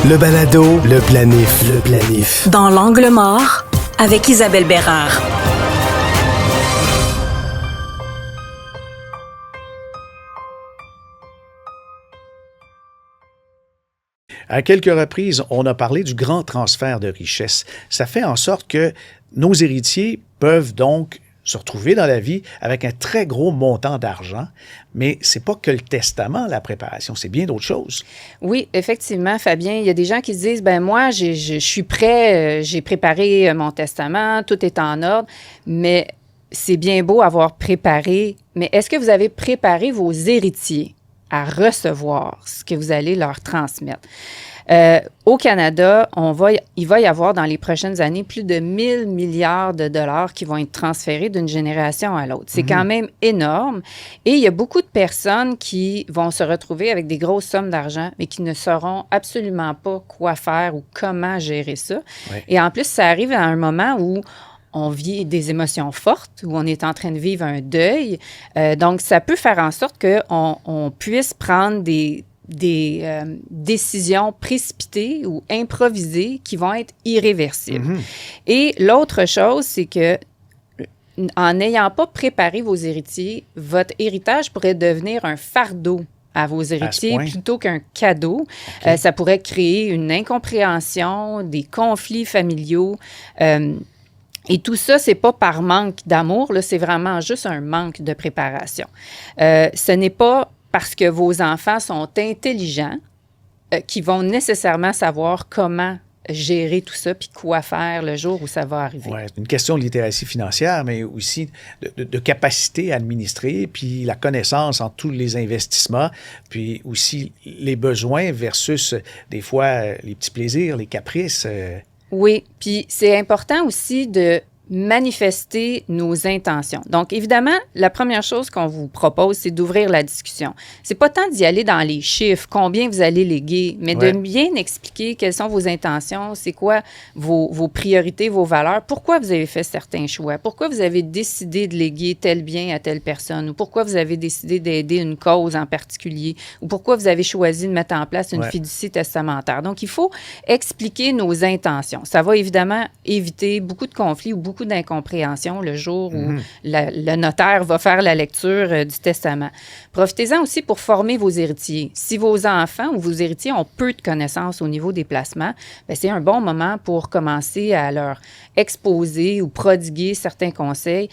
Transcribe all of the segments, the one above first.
Le balado, le planif. Dans l'angle mort, avec Isabelle Bérard. À quelques reprises, on a parlé du grand transfert de richesse. Ça fait en sorte que nos héritiers peuvent donc se retrouver dans la vie avec un très gros montant d'argent, mais c'est pas que le testament, la préparation, c'est bien d'autres choses. Oui, effectivement, Fabien, il y a des gens qui se disent, ben moi, je suis prêt, j'ai préparé mon testament, tout est en ordre, mais c'est bien beau avoir préparé, mais est-ce que vous avez préparé vos héritiers à recevoir ce que vous allez leur transmettre? Au Canada, il va y avoir dans les prochaines années plus de 1000 milliards de dollars qui vont être transférés d'une génération à l'autre. C'est quand même énorme. Et il y a beaucoup de personnes qui vont se retrouver avec des grosses sommes d'argent, mais qui ne sauront absolument pas quoi faire ou comment gérer ça. Ouais. Et en plus, ça arrive à un moment où on vit des émotions fortes, où on est en train de vivre un deuil. Donc, ça peut faire en sorte qu'on puisse prendre des décisions précipitées ou improvisées qui vont être irréversibles. Et l'autre chose, c'est que en n'ayant pas préparé vos héritiers, votre héritage pourrait devenir un fardeau à vos héritiers plutôt qu'un cadeau. Okay. Ça pourrait créer une incompréhension, des conflits familiaux. Et tout ça, c'est pas par manque d'amour, là, c'est vraiment juste un manque de préparation. Ce n'est pas parce que vos enfants sont intelligents qu'ils vont nécessairement savoir comment gérer tout ça puis quoi faire le jour où ça va arriver. Oui, c'est une question de littératie financière, mais aussi de capacité à administrer, puis la connaissance en tous les investissements, puis aussi les besoins versus des fois les petits plaisirs, les caprices. Oui, puis c'est important aussi de manifester nos intentions. Donc, évidemment, la première chose qu'on vous propose, c'est d'ouvrir la discussion. C'est pas tant d'y aller dans les chiffres, combien vous allez léguer, mais de bien expliquer quelles sont vos intentions, c'est quoi vos priorités, vos valeurs, pourquoi vous avez fait certains choix, pourquoi vous avez décidé de léguer tel bien à telle personne, ou pourquoi vous avez décidé d'aider une cause en particulier, ou pourquoi vous avez choisi de mettre en place une fiducie testamentaire. Donc, il faut expliquer nos intentions. Ça va évidemment éviter beaucoup de conflits ou beaucoup d'incompréhension le jour où le notaire va faire la lecture du testament. Profitez-en aussi pour former vos héritiers. Si vos enfants ou vos héritiers ont peu de connaissances au niveau des placements, bien, c'est un bon moment pour commencer à leur exposer ou prodiguer certains conseils.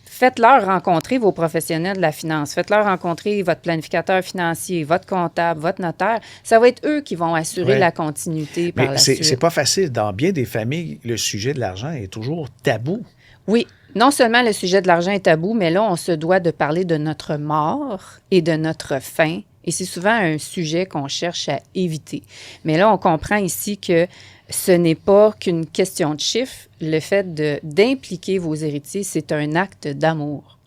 Faites-leur rencontrer vos professionnels de la finance. Faites-leur rencontrer votre planificateur financier, votre comptable, votre notaire. Ça va être eux qui vont assurer la continuité par la suite. C'est pas facile. Dans bien des familles, le sujet de l'argent est toujours tabou. Oui. Non seulement le sujet de l'argent est tabou, mais là, on se doit de parler de notre mort et de notre fin. Et c'est souvent un sujet qu'on cherche à éviter. Mais là, on comprend ici que ce n'est pas qu'une question de chiffres. Le fait d'impliquer vos héritiers, c'est un acte d'amour.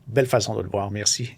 Belle façon de le voir. Merci.